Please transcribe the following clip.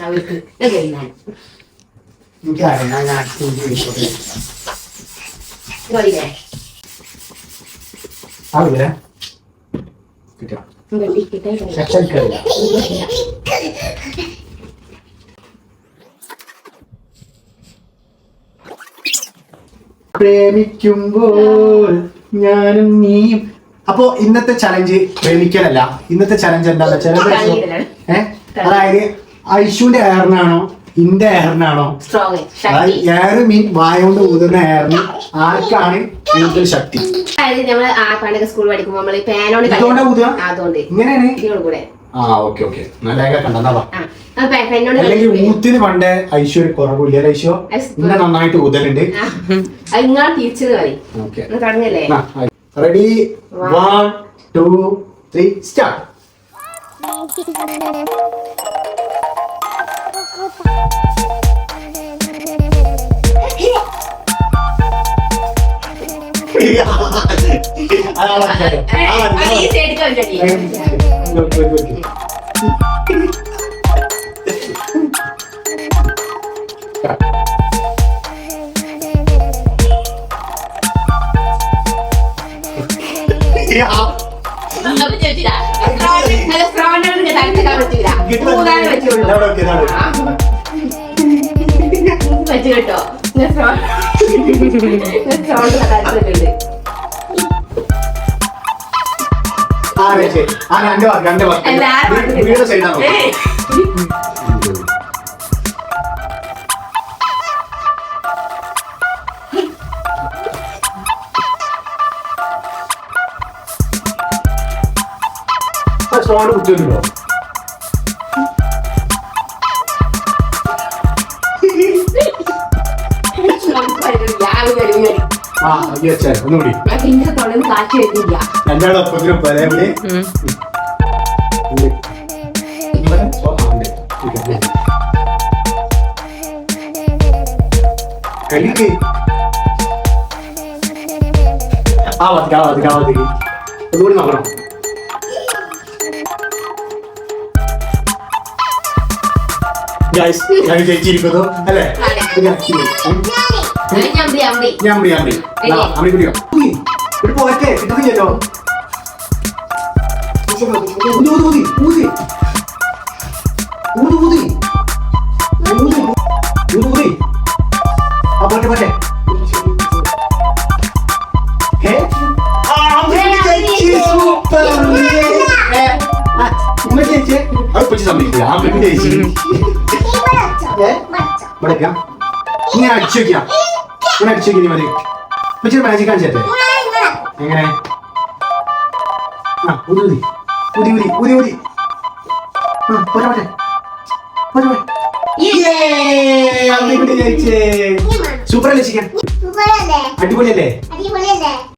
അവർക്ക് കഴിഞ്ഞാൽ പ്രേമിക്കുമ്പോൾ ഞാനും നീയും. അപ്പൊ ഇന്നത്തെ ചലഞ്ച് പ്രേമിക്കലല്ല. ഇന്നത്തെ ചലഞ്ച് എന്താന്ന് വെച്ചാൽ അതായത് ഐശുവിന്റെ എയറിനാണോ ഇന്റെ എയറിനാണോ, അതായത് എയർ മീൻ വായ കൊണ്ട് ഊതുന്ന എയറിന് ആർക്കാണ് കൂടുതൽ ശക്തി. നമ്മള് പണ്ടൊക്കെ സ്കൂൾ പഠിക്കുമ്പോ നമ്മള് പേനോട് ഇങ്ങനെയാണ്. അല്ലെങ്കിൽ ഊത്തിന് പണ്ടേ ഐശു ഒരു കുറവില്ല. ഐശു ഇന്നെ നന്നായിട്ട് ഊതലുണ്ട്. Ready 1 2 3 start. കേട്ടോ കുറ്റുണ്ടോ? ഒന്നുകൂടി രണ്ടാളും ഒപ്പത്തിനും പരവിടെ കഴിക്ക്. ഒന്നുകൂടി നോക്കണം. ഞാൻ ജയിച്ചിരിക്കുന്നു അല്ലേ? പോകട്ടെ കിട്ടുന്നില്ലല്ലോ. പോട്ടെ ഇങ്ങനെ അടിച്ചു വെക്കാം. ഇങ്ങനെ അടിച്ചു വെക്കി മതി. പക്ഷേ മാജിക് കാണിച്ചേ എങ്ങനെ? ഊതി ഊതി ഊതി ഊതി ഊതി പോട്ടെ സൂപ്പർ അല്ലേ ചിക്കൻ? അടിപൊളിയല്ലേ?